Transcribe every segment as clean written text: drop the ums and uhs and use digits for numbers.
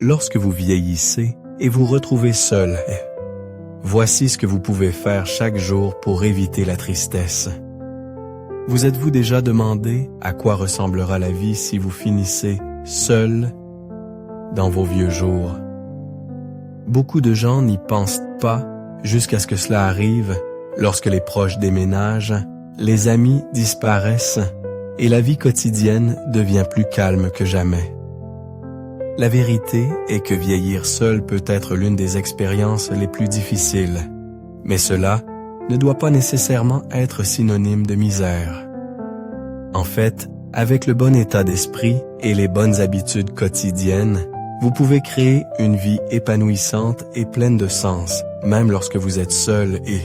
Lorsque vous vieillissez et vous retrouvez seul, voici ce que vous pouvez faire chaque jour pour éviter la tristesse. Vous êtes-vous déjà demandé à quoi ressemblera la vie si vous finissez seul dans vos vieux jours? Beaucoup de gens n'y pensent pas jusqu'à ce que cela arrive, lorsque les proches déménagent, les amis disparaissent et la vie quotidienne devient plus calme que jamais. La vérité est que vieillir seul peut être l'une des expériences les plus difficiles, mais cela ne doit pas nécessairement être synonyme de misère. En fait, avec le bon état d'esprit et les bonnes habitudes quotidiennes, vous pouvez créer une vie épanouissante et pleine de sens, même lorsque vous êtes seul et...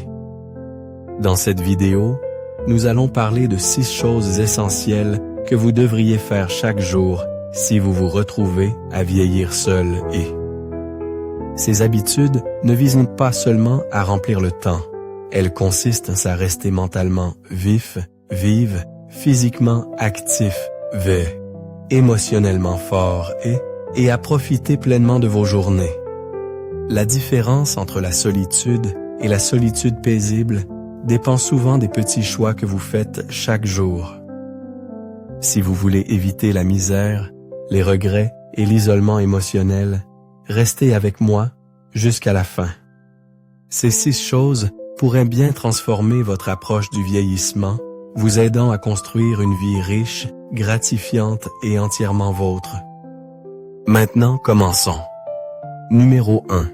Dans cette vidéo, nous allons parler de 6 choses essentielles que vous devriez faire chaque jour si vous vous retrouvez à vieillir seul et... Ces habitudes ne visent pas seulement à remplir le temps. Elles consistent à rester mentalement vive, physiquement actif, émotionnellement fort et à profiter pleinement de vos journées. La différence entre la solitude et la solitude paisible dépend souvent des petits choix que vous faites chaque jour. Si vous voulez éviter la misère, les regrets et l'isolement émotionnel, restez avec moi jusqu'à la fin. Ces 6 choses pourraient bien transformer votre approche du vieillissement, vous aidant à construire une vie riche, gratifiante et entièrement vôtre. Maintenant, commençons. Numéro 1.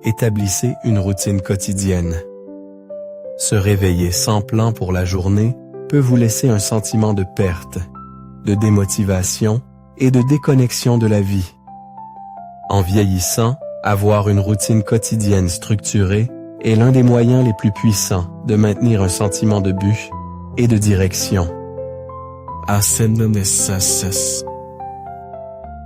Établissez une routine quotidienne. Se réveiller sans plan pour la journée peut vous laisser un sentiment de perte, de démotivation et de déconnexion de la vie. En vieillissant, avoir une routine quotidienne structurée est l'un des moyens les plus puissants de maintenir un sentiment de but et de direction.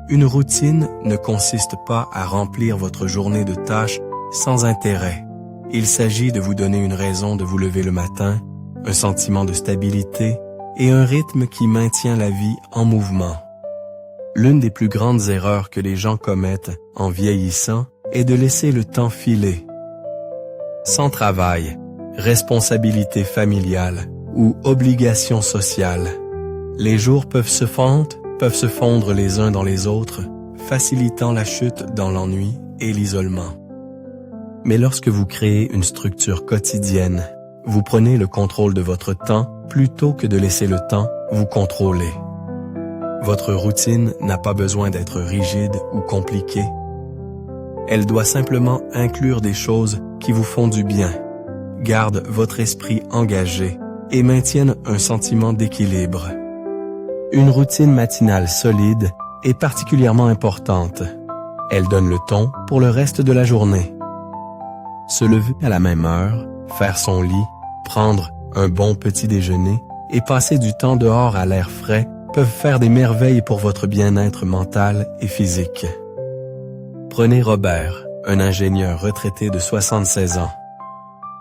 Une routine ne consiste pas à remplir votre journée de tâches sans intérêt. Il s'agit de vous donner une raison de vous lever le matin, un sentiment de stabilité et un rythme qui maintient la vie en mouvement. L'une des plus grandes erreurs que les gens commettent en vieillissant est de laisser le temps filer. Sans travail, responsabilité familiale ou obligation sociale, les jours peuvent se fondre les uns dans les autres, facilitant la chute dans l'ennui et l'isolement. Mais lorsque vous créez une structure quotidienne, vous prenez le contrôle de votre temps plutôt que de laisser le temps vous contrôler. Votre routine n'a pas besoin d'être rigide ou compliquée. Elle doit simplement inclure des choses qui vous font du bien, gardent votre esprit engagé et maintiennent un sentiment d'équilibre. Une routine matinale solide est particulièrement importante. Elle donne le ton pour le reste de la journée. Se lever à la même heure, faire son lit, prendre un bon petit déjeuner et passer du temps dehors à l'air frais peuvent faire des merveilles pour votre bien-être mental et physique. Prenez Robert, un ingénieur retraité de 76 ans.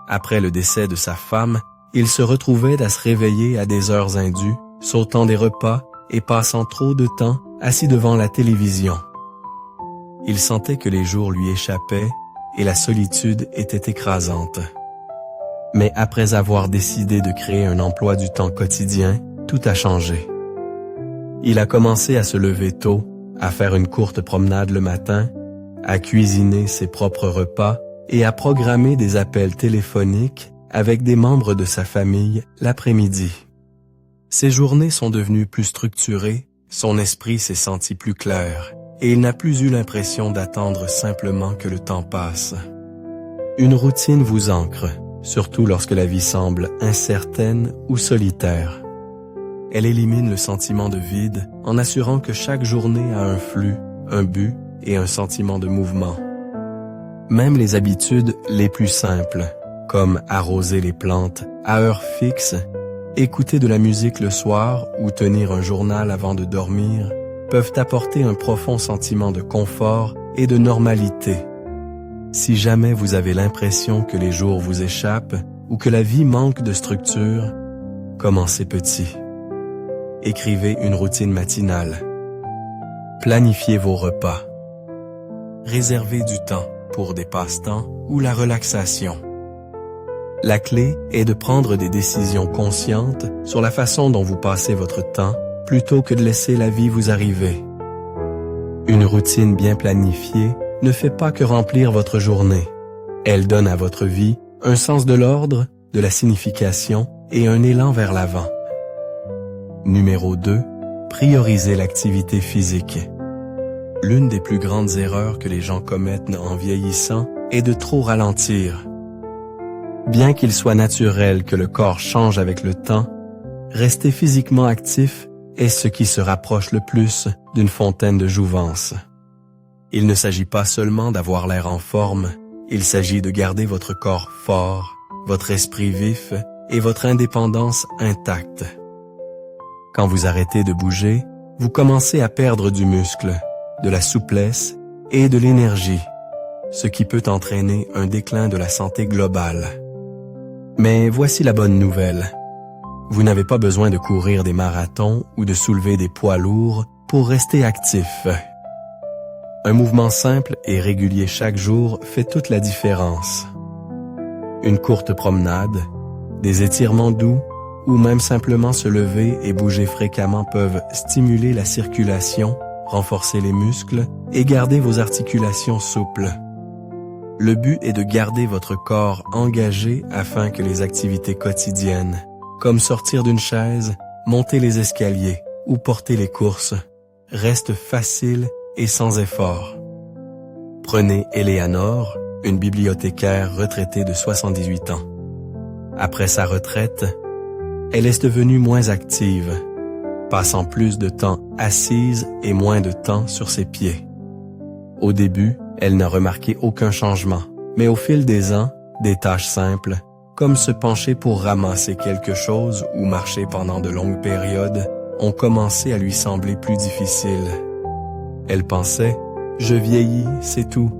Après le décès de sa femme, il se retrouvait à se réveiller à des heures indues, sautant des repas et passant trop de temps assis devant la télévision. Il sentait que les jours lui échappaient et la solitude était écrasante. Mais après avoir décidé de créer un emploi du temps quotidien, tout a changé. Il a commencé à se lever tôt, à faire une courte promenade le matin, à cuisiner ses propres repas et à programmer des appels téléphoniques avec des membres de sa famille l'après-midi. Ses journées sont devenues plus structurées, son esprit s'est senti plus clair et il n'a plus eu l'impression d'attendre simplement que le temps passe. Une routine vous ancre, surtout lorsque la vie semble incertaine ou solitaire. Elle élimine le sentiment de vide en assurant que chaque journée a un flux, un but et un sentiment de mouvement. Même les habitudes les plus simples, comme arroser les plantes à heure fixe, écouter de la musique le soir ou tenir un journal avant de dormir, peuvent apporter un profond sentiment de confort et de normalité. Si jamais vous avez l'impression que les jours vous échappent ou que la vie manque de structure, commencez petit. Écrivez une routine matinale. Planifiez vos repas. réservez du temps pour des passe-temps ou la relaxation. La clé est de prendre des décisions conscientes sur la façon dont vous passez votre temps plutôt que de laisser la vie vous arriver. Une routine bien planifiée ne fait pas que remplir votre journée. Elle donne à votre vie un sens de l'ordre, de la signification et un élan vers l'avant. Numéro 2. Priorisez l'activité physique. L'une des plus grandes erreurs que les gens commettent en vieillissant est de trop ralentir. Bien qu'il soit naturel que le corps change avec le temps, rester physiquement actif est ce qui se rapproche le plus d'une fontaine de jouvence. Il ne s'agit pas seulement d'avoir l'air en forme, il s'agit de garder votre corps fort, votre esprit vif et votre indépendance intacte. Quand vous arrêtez de bouger, vous commencez à perdre du muscle, de la souplesse et de l'énergie, ce qui peut entraîner un déclin de la santé globale. Mais voici la bonne nouvelle. Vous n'avez pas besoin de courir des marathons ou de soulever des poids lourds pour rester actif. Un mouvement simple et régulier chaque jour fait toute la différence. Une courte promenade, des étirements doux ou même simplement se lever et bouger fréquemment peuvent stimuler la circulation, renforcer les muscles et garder vos articulations souples. Le but est de garder votre corps engagé afin que les activités quotidiennes, comme sortir d'une chaise, monter les escaliers ou porter les courses, restent faciles et sans effort. Prenez Eleanor, une bibliothécaire retraitée de 78 ans. Après sa retraite, elle est devenue moins active, passant plus de temps assise et moins de temps sur ses pieds. Au début, elle n'a remarqué aucun changement, mais au fil des ans, des tâches simples, comme se pencher pour ramasser quelque chose ou marcher pendant de longues périodes, ont commencé à lui sembler plus difficiles. Elle pensait « Je vieillis, c'est tout ».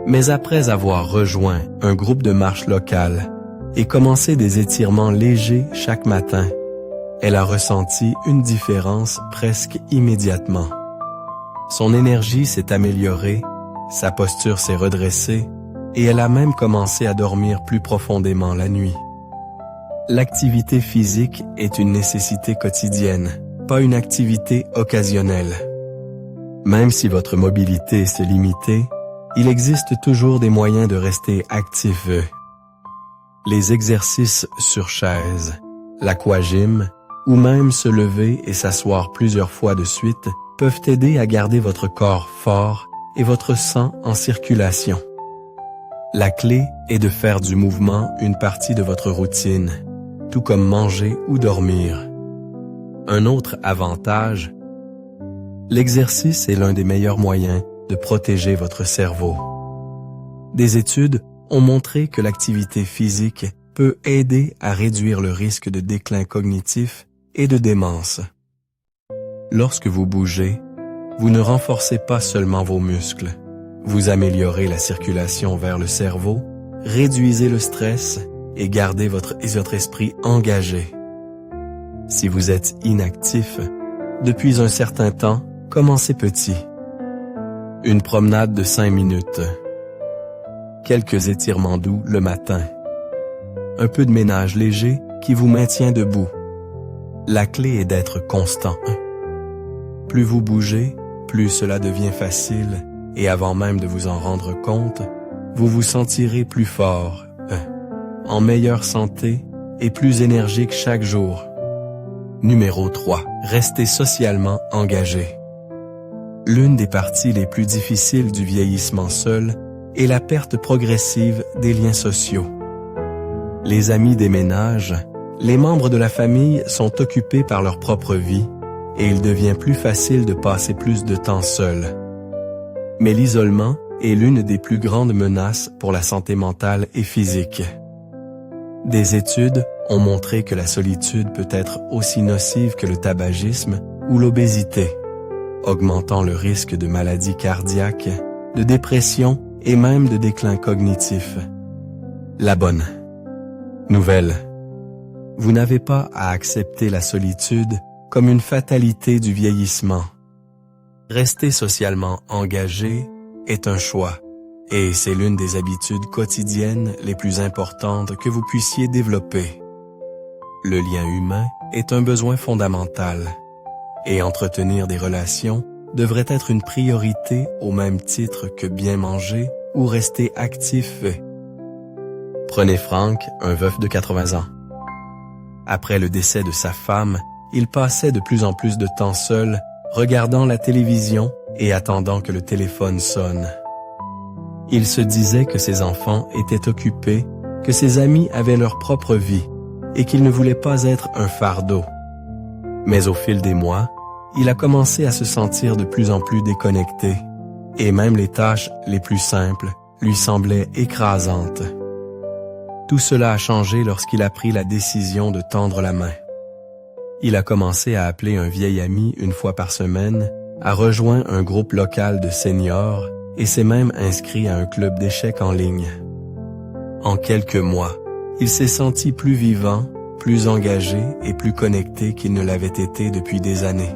Mais après avoir rejoint un groupe de marche local et commencé des étirements légers chaque matin, elle a ressenti une différence presque immédiatement. Son énergie s'est améliorée, sa posture s'est redressée et elle a même commencé à dormir plus profondément la nuit. L'activité physique est une nécessité quotidienne, pas une activité occasionnelle. Même si votre mobilité se limitée, il existe toujours des moyens de rester actif. Les exercices sur chaise, l'aquagym ou même se lever et s'asseoir plusieurs fois de suite peuvent aider à garder votre corps fort et votre sang en circulation. La clé est de faire du mouvement une partie de votre routine, tout comme manger ou dormir. Un autre avantage, l'exercice est l'un des meilleurs moyens de protéger votre cerveau. Des études ont montré que l'activité physique peut aider à réduire le risque de déclin cognitif et de démence. Lorsque vous bougez, vous ne renforcez pas seulement vos muscles, vous améliorez la circulation vers le cerveau, réduisez le stress et gardez votre esprit engagé. Si vous êtes inactif, depuis un certain temps, commencez petit. Une promenade de 5 minutes. Quelques étirements doux le matin. Un peu de ménage léger qui vous maintient debout. La clé est d'être constant. Plus vous bougez, plus cela devient facile et avant même de vous en rendre compte, vous vous sentirez plus fort, en meilleure santé et plus énergique chaque jour. Numéro 3. Restez socialement engagé. L'une des parties les plus difficiles du vieillissement seul est la perte progressive des liens sociaux. Les amis déménagent, les membres de la famille sont occupés par leur propre vie et il devient plus facile de passer plus de temps seul. Mais l'isolement est l'une des plus grandes menaces pour la santé mentale et physique. Des études ont montré que la solitude peut être aussi nocive que le tabagisme ou l'obésité, augmentant le risque de maladies cardiaques, de dépression et même de déclin cognitif. La bonne nouvelle, vous n'avez pas à accepter la solitude comme une fatalité du vieillissement. Rester socialement engagé est un choix, et c'est l'une des habitudes quotidiennes les plus importantes que vous puissiez développer. Le lien humain est un besoin fondamental, et entretenir des relations devrait être une priorité au même titre que bien manger ou rester actif. Prenez Frank, un veuf de 80 ans. Après le décès de sa femme, il passait de plus en plus de temps seul, regardant la télévision et attendant que le téléphone sonne. Il se disait que ses enfants étaient occupés, que ses amis avaient leur propre vie et qu'il ne voulait pas être un fardeau. Mais au fil des mois, il a commencé à se sentir de plus en plus déconnecté, et même les tâches les plus simples lui semblaient écrasantes. Tout cela a changé lorsqu'il a pris la décision de tendre la main. Il a commencé à appeler un vieil ami une fois par semaine, a rejoint un groupe local de seniors et s'est même inscrit à un club d'échecs en ligne. En quelques mois, il s'est senti plus vivant, plus engagé et plus connecté qu'il ne l'avait été depuis des années.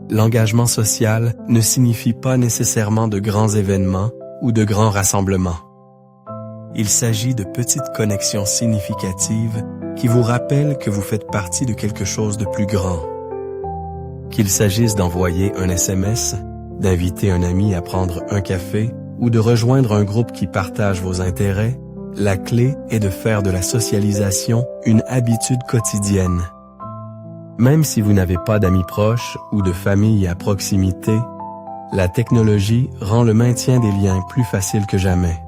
L'engagement social ne signifie pas nécessairement de grands événements ou de grands rassemblements. Il s'agit de petites connexions significatives qui vous rappellent que vous faites partie de quelque chose de plus grand. Qu'il s'agisse d'envoyer un SMS, d'inviter un ami à prendre un café ou de rejoindre un groupe qui partage vos intérêts, la clé est de faire de la socialisation une habitude quotidienne. Même si vous n'avez pas d'amis proches ou de famille à proximité, la technologie rend le maintien des liens plus facile que jamais.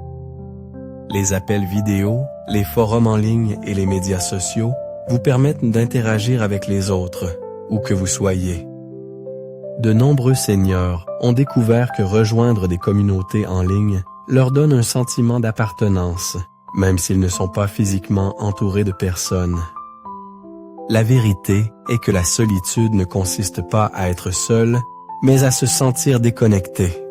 Les appels vidéo, les forums en ligne et les médias sociaux vous permettent d'interagir avec les autres, où que vous soyez. De nombreux seniors ont découvert que rejoindre des communautés en ligne leur donne un sentiment d'appartenance, même s'ils ne sont pas physiquement entourés de personnes. La vérité est que la solitude ne consiste pas à être seul, mais à se sentir déconnecté.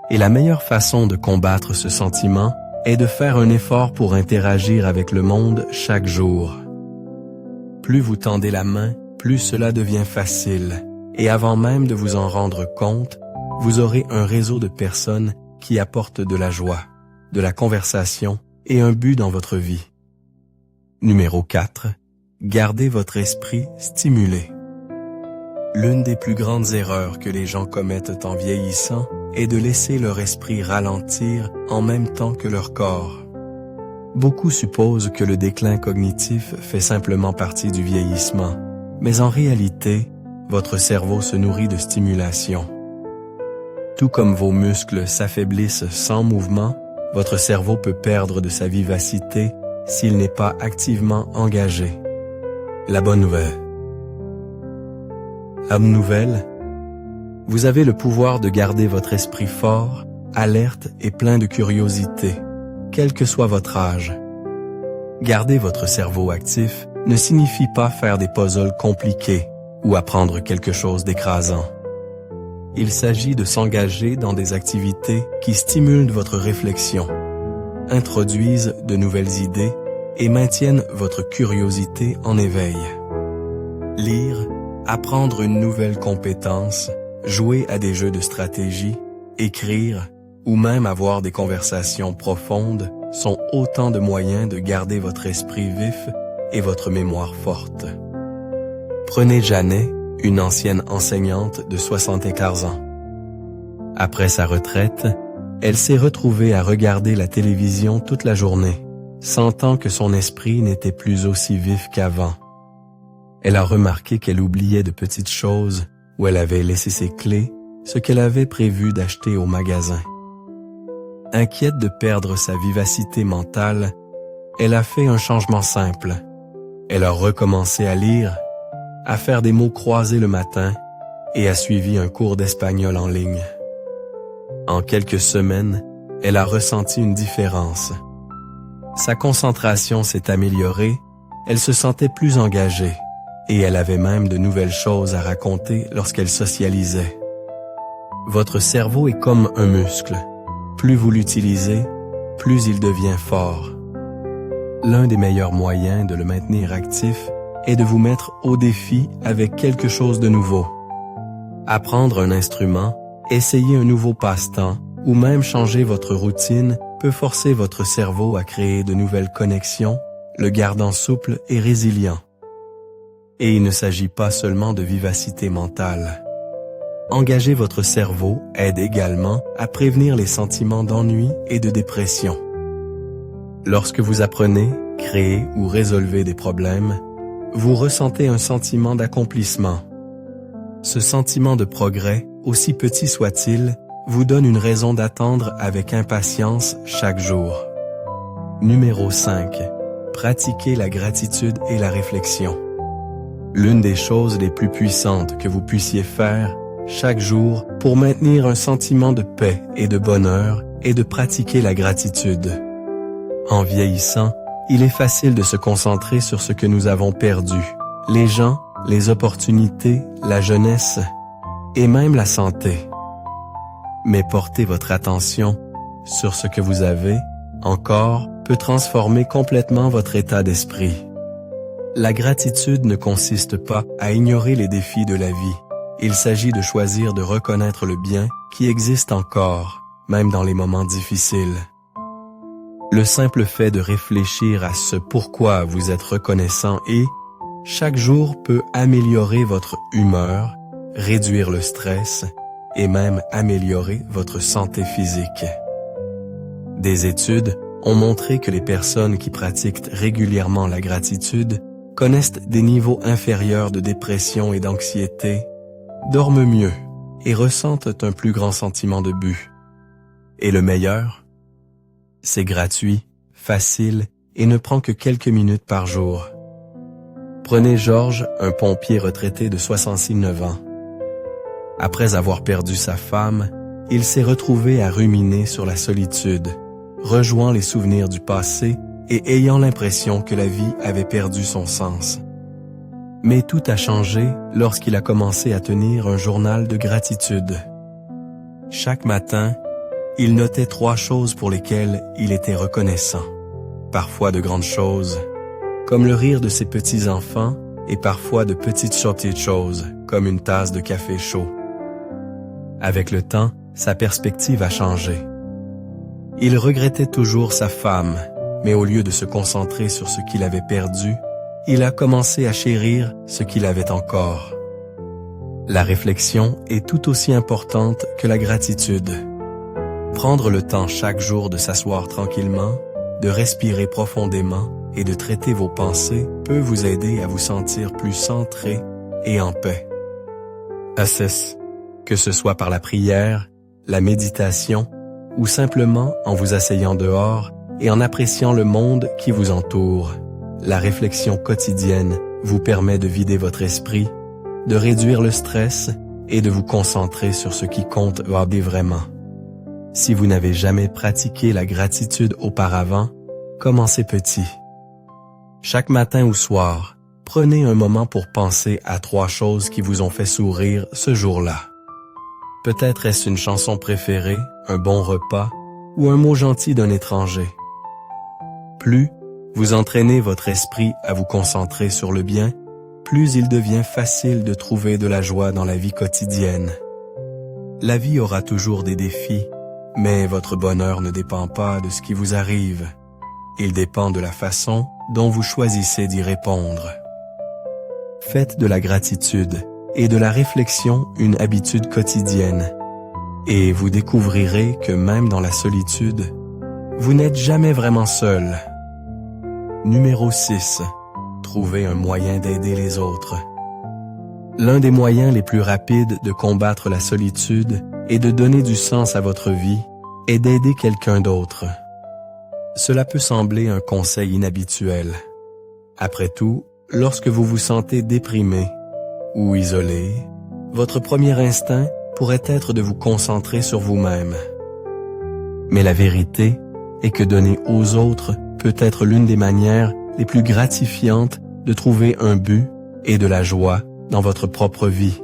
Et la meilleure façon de combattre ce sentiment est de faire un effort pour interagir avec le monde chaque jour. Plus vous tendez la main, plus cela devient facile, et avant même de vous en rendre compte, vous aurez un réseau de personnes qui apportent de la joie, de la conversation et un but dans votre vie. Numéro 4. Gardez votre esprit stimulé. L'une des plus grandes erreurs que les gens commettent en vieillissant est de laisser leur esprit ralentir en même temps que leur corps. Beaucoup supposent que le déclin cognitif fait simplement partie du vieillissement, mais en réalité, votre cerveau se nourrit de stimulation. Tout comme vos muscles s'affaiblissent sans mouvement, votre cerveau peut perdre de sa vivacité s'il n'est pas activement engagé. La bonne nouvelle. La bonne nouvelle, vous avez le pouvoir de garder votre esprit fort, alerte et plein de curiosité, quel que soit votre âge. Garder votre cerveau actif ne signifie pas faire des puzzles compliqués ou apprendre quelque chose d'écrasant. Il s'agit de s'engager dans des activités qui stimulent votre réflexion, introduisent de nouvelles idées et maintiennent votre curiosité en éveil. Lire, apprendre une nouvelle compétence, jouer à des jeux de stratégie, écrire ou même avoir des conversations profondes sont autant de moyens de garder votre esprit vif et votre mémoire forte. Prenez Janet, une ancienne enseignante de 74 ans. Après sa retraite, elle s'est retrouvée à regarder la télévision toute la journée, sentant que son esprit n'était plus aussi vif qu'avant. Elle a remarqué qu'elle oubliait de petites choses, où elle avait laissé ses clés, ce qu'elle avait prévu d'acheter au magasin. Inquiète de perdre sa vivacité mentale, elle a fait un changement simple. Elle a recommencé à lire, à faire des mots croisés le matin et a suivi un cours d'espagnol en ligne. En quelques semaines, elle a ressenti une différence. Sa concentration s'est améliorée, elle se sentait plus engagée et elle avait même de nouvelles choses à raconter lorsqu'elle socialisait. Votre cerveau est comme un muscle. Plus vous l'utilisez, plus il devient fort. L'un des meilleurs moyens de le maintenir actif est de vous mettre au défi avec quelque chose de nouveau. Apprendre un instrument Essayer un nouveau passe-temps ou même changer votre routine peut forcer votre cerveau à créer de nouvelles connexions, le gardant souple et résilient. Et il ne s'agit pas seulement de vivacité mentale. Engager votre cerveau aide également à prévenir les sentiments d'ennui et de dépression. Lorsque vous apprenez, créez ou résolvez des problèmes, vous ressentez un sentiment d'accomplissement. Ce sentiment de progrès, aussi petit soit-il, vous donne une raison d'attendre avec impatience chaque jour. Numéro 5. Pratiquez la gratitude et la réflexion. L'une des choses les plus puissantes que vous puissiez faire chaque jour pour maintenir un sentiment de paix et de bonheur est de pratiquer la gratitude. En vieillissant, il est facile de se concentrer sur ce que nous avons perdu, les gens, les opportunités, la jeunesse et même la santé. Mais porter votre attention sur ce que vous avez encore peut transformer complètement votre état d'esprit. La gratitude ne consiste pas à ignorer les défis de la vie. Il s'agit de choisir de reconnaître le bien qui existe encore, même dans les moments difficiles. Le simple fait de réfléchir à ce pourquoi vous êtes reconnaissant et, chaque jour peut améliorer votre humeur, réduire le stress et même améliorer votre santé physique. Des études ont montré que les personnes qui pratiquent régulièrement la gratitude connaissent des niveaux inférieurs de dépression et d'anxiété, dorment mieux et ressentent un plus grand sentiment de but. Et le meilleur? C'est gratuit, facile et ne prend que quelques minutes par jour. Prenez Georges, un pompier retraité de 69 ans. Après avoir perdu sa femme, il s'est retrouvé à ruminer sur la solitude, rejouant les souvenirs du passé et ayant l'impression que la vie avait perdu son sens. Mais tout a changé lorsqu'il a commencé à tenir un journal de gratitude. Chaque matin, il notait 3 choses pour lesquelles il était reconnaissant. Parfois de grandes choses, comme le rire de ses petits-enfants, et parfois de petites choses, comme une tasse de café chaud. Avec le temps, sa perspective a changé. Il regrettait toujours sa femme, mais au lieu de se concentrer sur ce qu'il avait perdu, il a commencé à chérir ce qu'il avait encore. La réflexion est tout aussi importante que la gratitude. Prendre le temps chaque jour de s'asseoir tranquillement, de respirer profondément et de traiter vos pensées peut vous aider à vous sentir plus centré et en paix. Assess, que ce soit par la prière, la méditation ou simplement en vous asseyant dehors et en appréciant le monde qui vous entoure. La réflexion quotidienne vous permet de vider votre esprit, de réduire le stress et de vous concentrer sur ce qui compte vraiment. Si vous n'avez jamais pratiqué la gratitude auparavant, commencez petit. Chaque matin ou soir, prenez un moment pour penser à 3 choses qui vous ont fait sourire ce jour-là. Peut-être est-ce une chanson préférée, un bon repas ou un mot gentil d'un étranger. Plus vous entraînez votre esprit à vous concentrer sur le bien, plus il devient facile de trouver de la joie dans la vie quotidienne. La vie aura toujours des défis, mais votre bonheur ne dépend pas de ce qui vous arrive. Il dépend de la façon dont vous choisissez d'y répondre. Faites de la gratitude et de la réflexion une habitude quotidienne, et vous découvrirez que même dans la solitude, vous n'êtes jamais vraiment seul. Numéro 6. Trouvez un moyen d'aider les autres. L'un des moyens les plus rapides de combattre la solitude et de donner du sens à votre vie est d'aider quelqu'un d'autre. Cela peut sembler un conseil inhabituel. Après tout, lorsque vous vous sentez déprimé ou isolé, votre premier instinct pourrait être de vous concentrer sur vous-même. Mais la vérité est que donner aux autres peut être l'une des manières les plus gratifiantes de trouver un but et de la joie dans votre propre vie.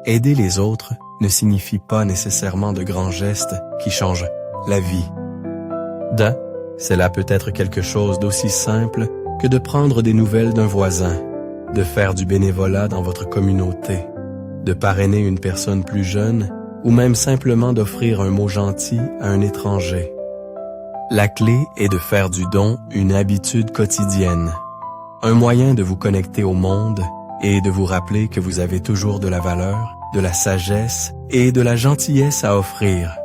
Aider les autres ne signifie pas nécessairement de grands gestes qui changent la vie. Cela peut être quelque chose d'aussi simple que de prendre des nouvelles d'un voisin, de faire du bénévolat dans votre communauté, de parrainer une personne plus jeune ou même simplement d'offrir un mot gentil à un étranger. La clé est de faire du don une habitude quotidienne, un moyen de vous connecter au monde et de vous rappeler que vous avez toujours de la valeur, de la sagesse et de la gentillesse à offrir.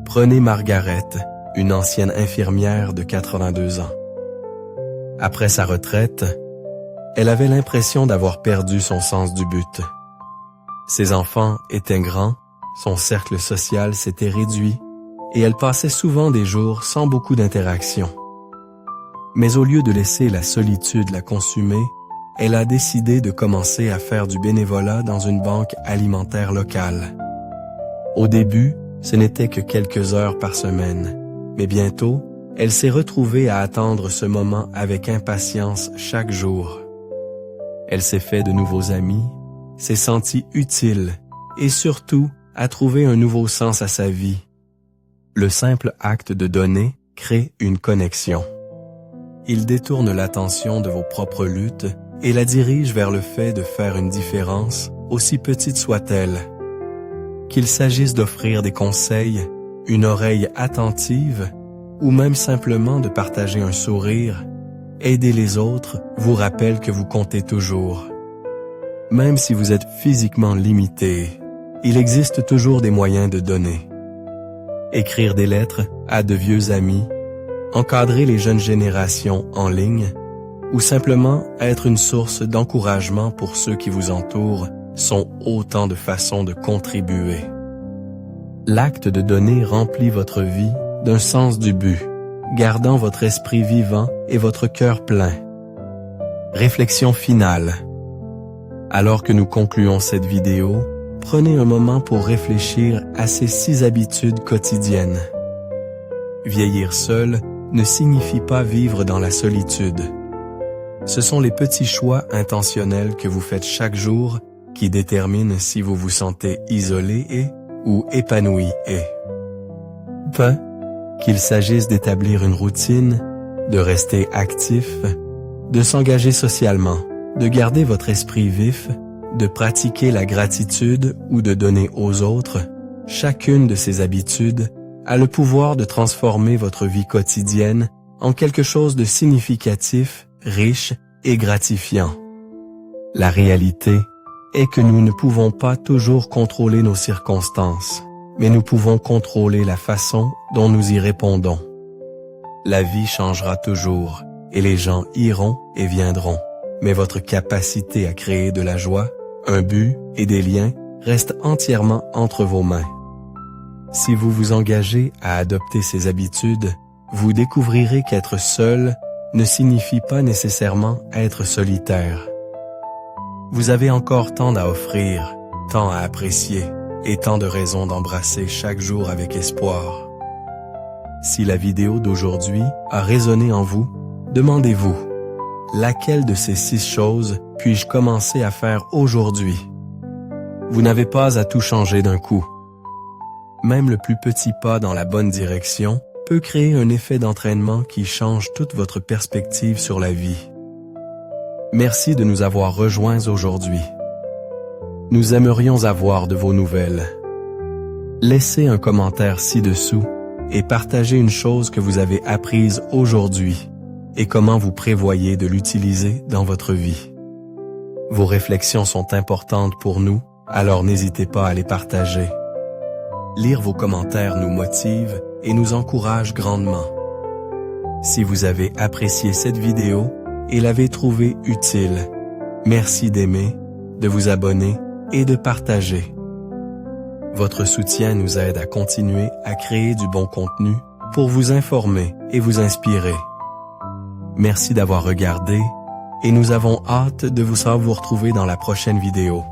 Prenez Margaret, une ancienne infirmière de 82 ans. Après sa retraite, elle avait l'impression d'avoir perdu son sens du but. Ses enfants étaient grands, son cercle social s'était réduit et elle passait souvent des jours sans beaucoup d'interaction. Mais au lieu de laisser la solitude la consumer, elle a décidé de commencer à faire du bénévolat dans une banque alimentaire locale. Au début, ce n'était que quelques heures par semaine, mais bientôt, elle s'est retrouvée à attendre ce moment avec impatience chaque jour. Elle s'est fait de nouveaux amis, s'est sentie utile et surtout a trouvé un nouveau sens à sa vie. Le simple acte de donner crée une connexion. Il détourne l'attention de vos propres luttes et la dirige vers le fait de faire une différence, aussi petite soit-elle. Qu'il s'agisse d'offrir des conseils, une oreille attentive, ou même simplement de partager un sourire, aider les autres vous rappelle que vous comptez toujours. Même si vous êtes physiquement limité, il existe toujours des moyens de donner. Écrire des lettres à de vieux amis, encadrer les jeunes générations en ligne, ou simplement être une source d'encouragement pour ceux qui vous entourent sont autant de façons de contribuer. L'acte de donner remplit votre vie d'un sens du but, gardant votre esprit vivant et votre cœur plein. Réflexion finale. Alors que nous concluons cette vidéo, prenez un moment pour réfléchir à ces 6 habitudes quotidiennes. Vieillir seul ne signifie pas vivre dans la solitude. Ce sont les petits choix intentionnels que vous faites chaque jour qui déterminent si vous vous sentez isolé ou épanoui qu'il s'agisse d'établir une routine, de rester actif, de s'engager socialement, de garder votre esprit vif, de pratiquer la gratitude ou de donner aux autres, chacune de ces habitudes a le pouvoir de transformer votre vie quotidienne en quelque chose de significatif, riche et gratifiant. La réalité est que nous ne pouvons pas toujours contrôler nos circonstances, mais nous pouvons contrôler la façon dont nous y répondons. La vie changera toujours et les gens iront et viendront, mais votre capacité à créer de la joie, un but et des liens reste entièrement entre vos mains. Si vous vous engagez à adopter ces habitudes, vous découvrirez qu'être seul ne signifie pas nécessairement être solitaire. Vous avez encore tant à offrir, tant à apprécier et tant de raisons d'embrasser chaque jour avec espoir. Si la vidéo d'aujourd'hui a résonné en vous, demandez-vous, laquelle de ces 6 choses puis-je commencer à faire aujourd'hui? Vous n'avez pas à tout changer d'un coup. Même le plus petit pas dans la bonne direction peut créer un effet d'entraînement qui change toute votre perspective sur la vie. Merci de nous avoir rejoints aujourd'hui. Nous aimerions avoir de vos nouvelles. Laissez un commentaire ci-dessous et partagez une chose que vous avez apprise aujourd'hui et comment vous prévoyez de l'utiliser dans votre vie. Vos réflexions sont importantes pour nous, alors n'hésitez pas à les partager. Lire vos commentaires nous motive et nous encourage grandement. Si vous avez apprécié cette vidéo et l'avez trouvée utile, merci d'aimer, de vous abonner et de partager. Votre soutien nous aide à continuer à créer du bon contenu pour vous informer et vous inspirer. Merci d'avoir regardé et nous avons hâte de vous retrouver dans la prochaine vidéo.